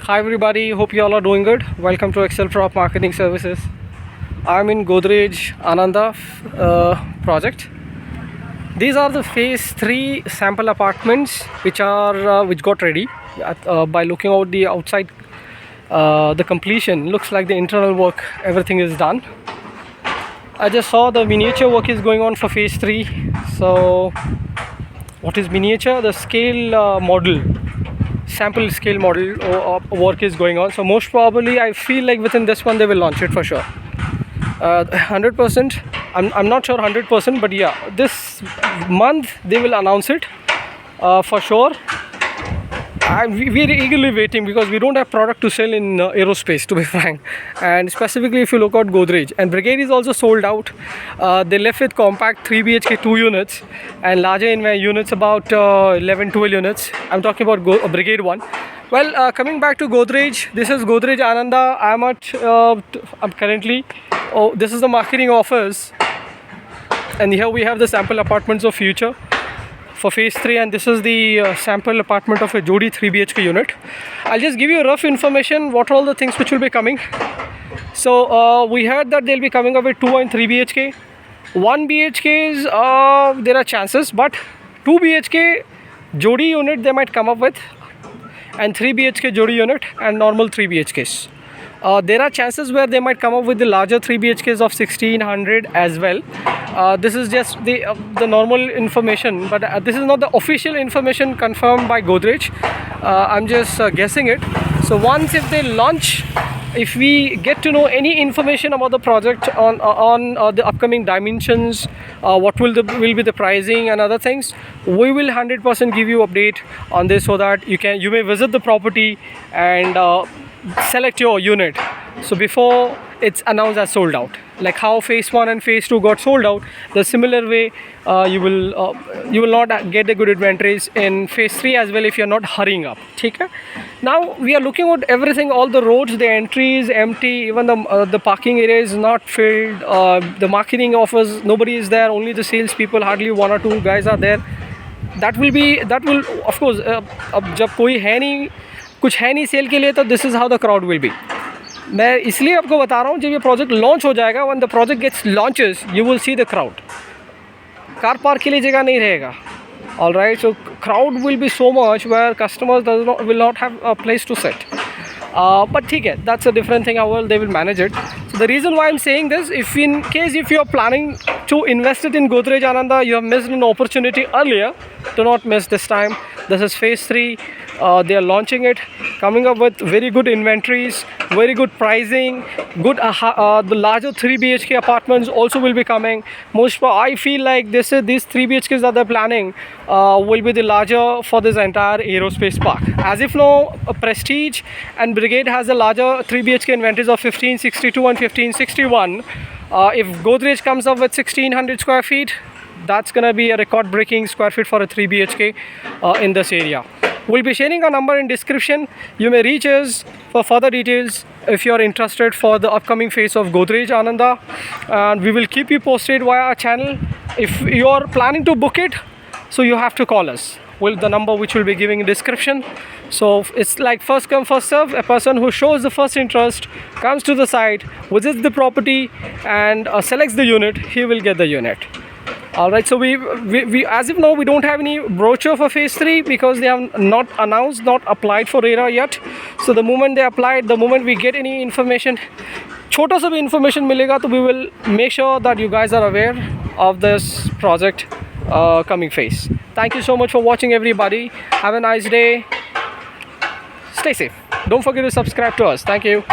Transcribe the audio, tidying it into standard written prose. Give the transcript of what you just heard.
Hi everybody, hope you all are doing good. Welcome to Excel Prop Marketing Services. I'm in Godrej Ananda project. These are the phase 3 sample apartments which got ready. By looking out the outside, the completion looks like the internal work, everything is done. I just saw the miniature work is going on for phase 3. So what is miniature? The scale model, sample scale model work is going on. So most probably I feel like within this one they will launch it for sure. 100%, I'm not sure 100%, but yeah, this month they will announce it for sure. We're eagerly waiting because we don't have product to sell in aerospace, to be frank. And specifically if you look at Godrej, and Brigade is also sold out. They left with compact 3 BHK 2 units and larger in my units about 11-12 units. I'm talking about Brigade 1. Well, coming back to Godrej, this is Godrej Ananda. I'm currently, this is the marketing office, and here we have the sample apartments of future for phase 3, and this is the sample apartment of a Jodi 3 BHK unit. I'll just give you a rough information what are all the things which will be coming. So we heard that they'll be coming up with 2 and 3 BHK. 1 BHKs, there are chances, but 2 BHK Jodi unit they might come up with, and 3 BHK Jodi unit and normal 3 BHKs. There are chances where they might come up with the larger 3 BHKs of 1600 as well. This is just the normal information, but this is not the official information confirmed by Godrej. I'm just guessing it. So once if they launch, if we get to know any information about the project on the upcoming dimensions, what will be the pricing and other things, we will 100% give you update on this so that you may visit the property and select your unit. So before it's announced as sold out, like how phase 1 and phase 2 got sold out, the similar way you will not get the good inventories in phase 3 as well if you're not hurrying up. Okay? Now we are looking at everything, all the roads, the entries empty, even the parking area is not filled. The marketing office, nobody is there, only the sales people, hardly 1 or 2 guys are there. That will of course जब कोई है नहीं, कुछ है नहीं cell के लिए, तो this is how the crowd will B. मैं इसलिए आपको बता रहा हूँ, जब ये प्रोजेक्ट लॉन्च हो जाएगा, when the project gets launches, you will see the crowd. Car park के लिए जगह नहीं रहेगा. All right, so crowd will be so much where customers will not have a place to set. But ठीक है, that's a different thing. How well they will manage it. So the reason why I'm saying this, if you are planning to invest it in Godrej Ananda, you have missed an opportunity earlier. Do not miss this time. This is phase 3. They are launching it, coming up with very good inventories, very good pricing, good. The larger 3 BHK apartments also will be coming. I feel like these 3 BHKs that they're planning will be the larger for this entire aerospace park. As if now, Prestige and Brigade has a larger 3 BHK inventories of 1562 and 1561. If Godrej comes up with 1600 square feet, that's gonna be a record-breaking square feet for a 3 BHK in this area. We'll be sharing a number in description. You may reach us for further details if you are interested for the upcoming phase of Godrej Ananda, and we will keep you posted via our channel. If you are planning to book it, so you have to call us. The number which will be giving in description. So it's like first come first serve. A person who shows the first interest comes to the site, visits the property, and selects the unit, he will get the unit. Alright, so we as if now we don't have any brochure for phase 3 because they have not announced, not applied for RERA yet. So the moment they apply, the moment we get any information, छोटा सा भी information मिलेगा, तो we will make sure that you guys are aware of this project coming phase. Thank you so much for watching, everybody. Have a nice day. Stay safe. Don't forget to subscribe to us. Thank you.